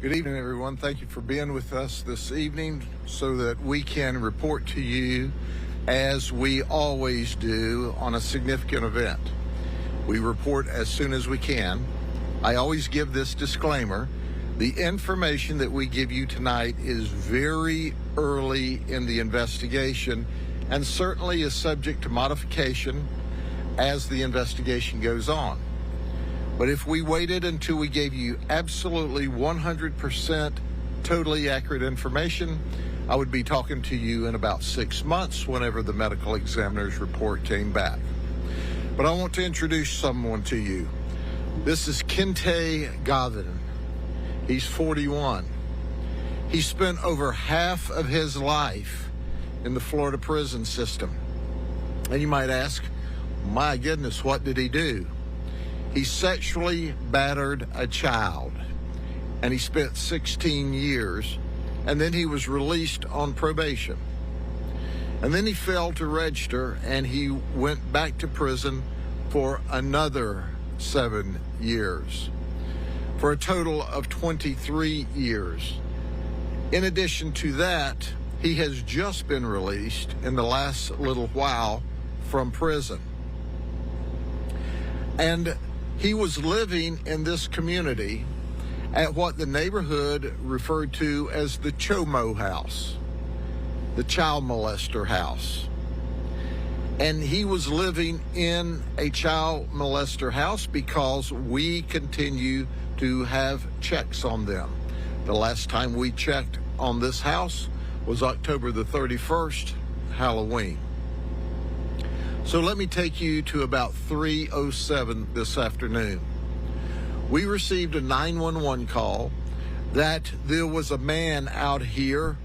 Good evening, everyone. Thank you for being with us this evening so that we can report to you, as we always do, on a significant event. We report as soon as we can. I always give this disclaimer. The information that we give you tonight is very early in the investigation and certainly is subject to modification as the investigation goes on. But if we waited until we gave you absolutely 100% totally accurate information, I would be talking to you in about 6 months whenever the medical examiner's report came back. But I want to introduce someone to you. This is Kente Gavin. He's 41. He spent over half of his life in the Florida prison system. And you might ask, my goodness, what did he do? He sexually battered a child, and he spent 16 years, and then he was released on probation. And then he failed to register, and he went back to prison for another 7 years, for a total of 23 years. In addition to that, he has just been released in the last little while from prison. And he was living in this community at what the neighborhood referred to as the Chomo house, the child molester house. And he was living in a child molester house because we continue to have checks on them. The last time we checked on this house was October the 31st, Halloween. So let me take you to about 3:07 this afternoon. We received a 911 call that there was a man out here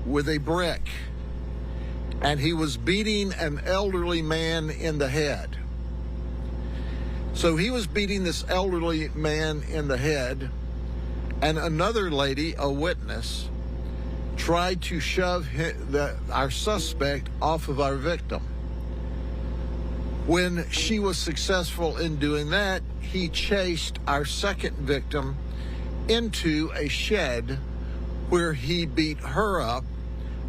with a brick, and he was beating an elderly man in the head. So he was beating this elderly man in the head, and another lady, a witness, tried to shove our suspect off of our victim. When she was successful in doing that, he chased our second victim into a shed where he beat her up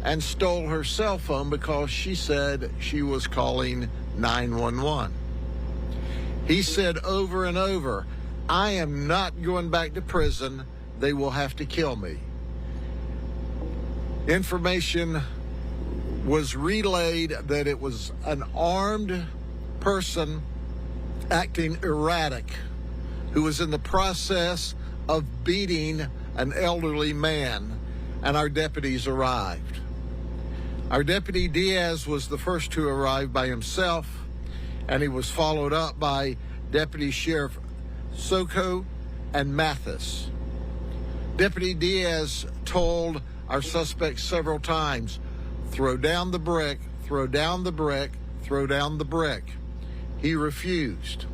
and stole her cell phone because she said she was calling 911. He said over and over, "I am not going back to prison. They will have to kill me." Information was relayed that it was an armed person acting erratic who was in the process of beating an elderly man, and our deputies arrived. Our deputy Diaz was the first to arrive by himself, and he was followed up by Deputy Sheriff Soko and Mathis. Deputy Diaz told our suspect several times, "Throw down the brick, throw down the brick, throw down the brick." He refused.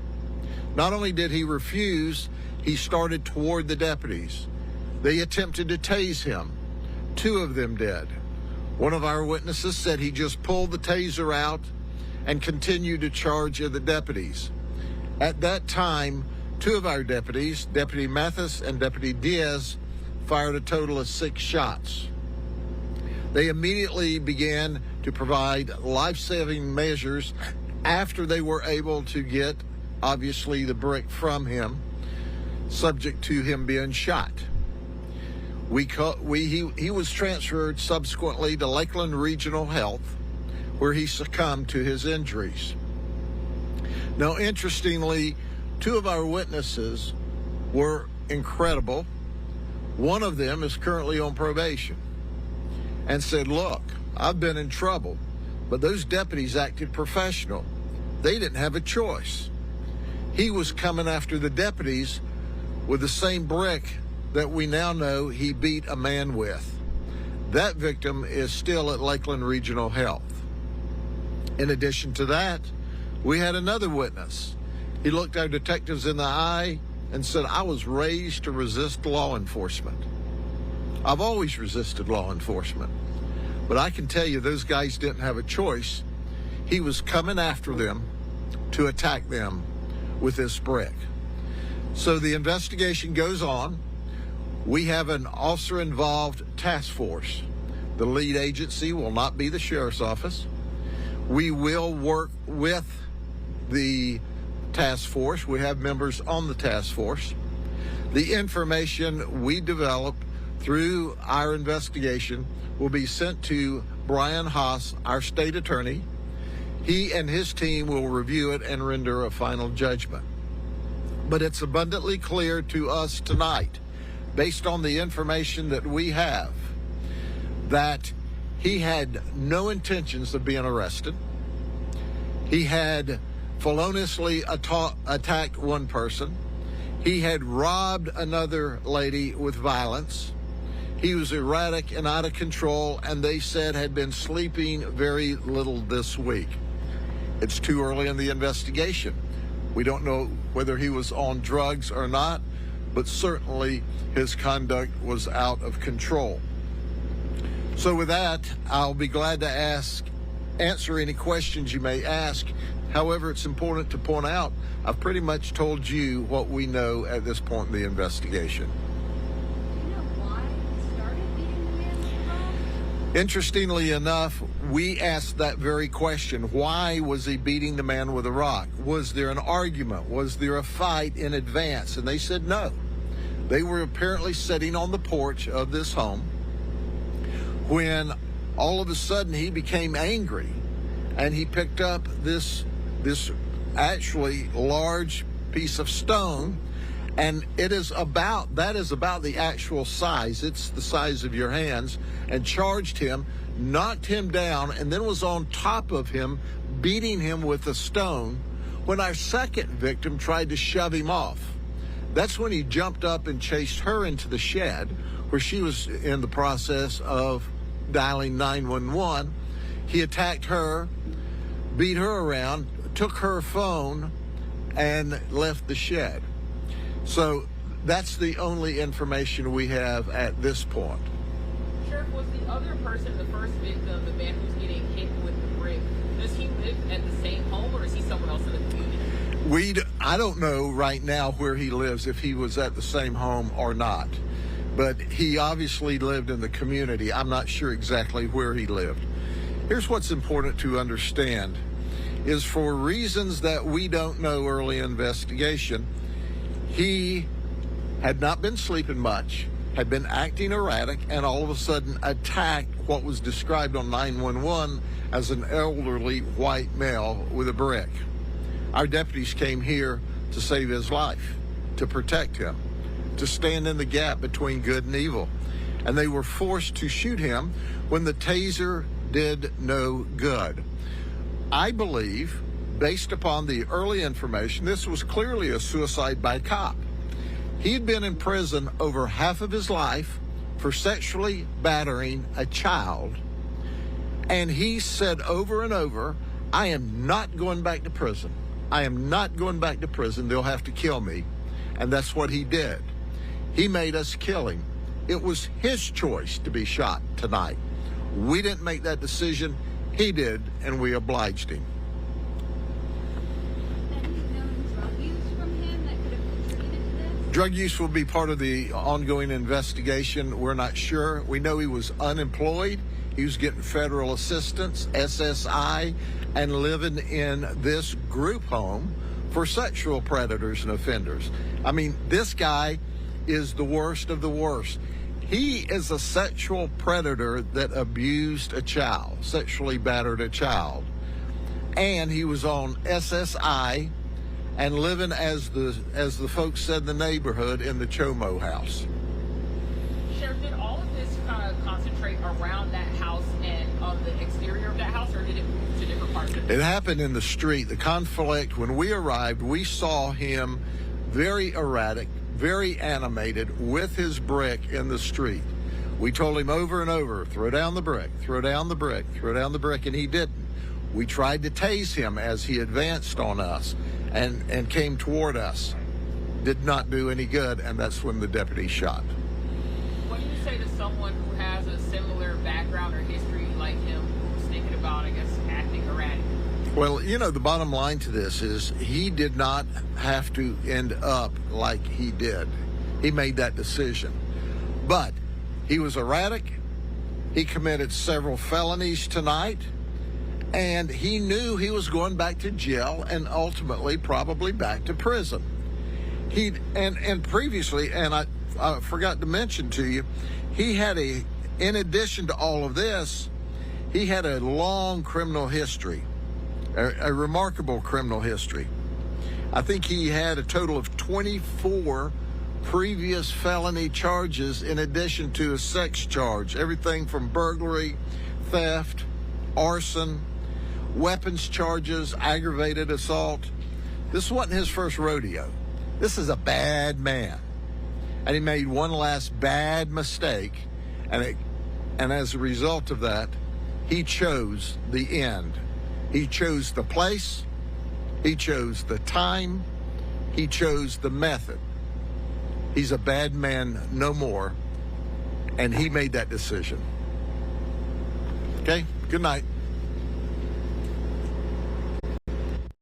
Not only did he refuse, he started toward the deputies. They attempted to tase him. 2 of them did. One of our witnesses said he just pulled the taser out and continued to charge at the deputies. At that time, 2 of our deputies, Deputy Mathis and Deputy Diaz, fired a total of 6 shots. They immediately began to provide life-saving measures after they were able to get, obviously, the brick from him, subject to him being shot. He was transferred subsequently to Lakeland Regional Health, where he succumbed to his injuries. Now, interestingly, 2 of our witnesses were incredible. One of them is currently on probation and said, "Look, I've been in trouble, but those deputies acted professional. They didn't have a choice." He was coming after the deputies with the same brick that we now know he beat a man with. That victim is still at Lakeland Regional Health. In addition to that, we had another witness. He looked our detectives in the eye and said, "I was raised to resist law enforcement. I've always resisted law enforcement. But I can tell you those guys didn't have a choice. He was coming after them to attack them with this brick." So the investigation goes on. We have an officer-involved task force. The lead agency will not be the sheriff's office. We will work with the task force. We have members on the task force. The information we develop through our investigation will be sent to Brian Haas, our state attorney. He and his team will review it and render a final judgment. But it's abundantly clear to us tonight, based on the information that we have, that he had no intentions of being arrested. He had feloniously attacked one person. He had robbed another lady with violence. He was erratic and out of control, and they said had been sleeping very little this week. It's too early in the investigation. We don't know whether he was on drugs or not, but certainly his conduct was out of control. So with that, I'll be glad to answer any questions you may ask. However, it's important to point out, I've pretty much told you what we know at this point in the investigation. Interestingly enough, we asked that very question. Why was he beating the man with a rock? Was there an argument? Was there a fight in advance? And they said no. They were apparently sitting on the porch of this home when all of a sudden he became angry and he picked up this actually large piece of stone, and that is about the actual size. It's the size of your hands, and charged him, knocked him down, and then was on top of him, beating him with a stone when our second victim tried to shove him off. That's when he jumped up and chased her into the shed where she was in the process of dialing 911. He attacked her, beat her around, took her phone, and left the shed. So that's the only information we have at this point. Sheriff, was the other person, the first victim, the man who's getting hit with the brick, does he live at the same home, or is he someone else in the community? I don't know right now where he lives, if he was at the same home or not. But he obviously lived in the community. I'm not sure exactly where he lived. Here's what's important to understand, is for reasons that we don't know early investigation, he had not been sleeping much, had been acting erratic, and all of a sudden attacked what was described on 911 as an elderly white male with a brick. Our deputies came here to save his life, to protect him, to stand in the gap between good and evil. And they were forced to shoot him when the taser did no good. I believe, based upon the early information, this was clearly a suicide by cop. He had been in prison over half of his life for sexually battering a child. And he said over and over, I am not going back to prison. I am not going back to prison. They'll have to kill me. And that's what he did. He made us kill him. It was his choice to be shot tonight. We didn't make that decision. He did, and we obliged him. Drug use will be part of the ongoing investigation. We're not sure. We know he was unemployed. He was getting federal assistance, SSI, and living in this group home for sexual predators and offenders. I mean, this guy is the worst of the worst. He is a sexual predator that abused a child, sexually battered a child. And he was on SSI and living, as the folks said in the neighborhood, in the Chomo house. Sheriff, did all of this kind of concentrate around that house and on the exterior of that house, or did it move to different parts of it? It happened in the street. The conflict, when we arrived, we saw him very erratic, very animated with his brick in the street. We told him over and over, throw down the brick, throw down the brick, throw down the brick, and he didn't. We tried to tase him as he advanced on us and came toward us. Did not do any good, and that's when the deputy shot. What do you say to someone who has a similar background or history like him, who's thinking about, I guess, acting erratic? Well, you know, the bottom line to this is he did not have to end up like he did. He made that decision. But he was erratic. He committed several felonies tonight, and he knew he was going back to jail and ultimately probably back to prison. And previously, and I forgot to mention to you, he had in addition to all of this, he had a long criminal history, a remarkable criminal history. I think he had a total of 24 previous felony charges in addition to a sex charge. Everything from burglary, theft, arson, weapons charges, aggravated assault. This wasn't his first rodeo. This is a bad man. And he made one last bad mistake, and as a result of that, he chose the end. He chose the place, he chose the time, he chose the method. He's a bad man no more, and he made that decision. Okay, good night.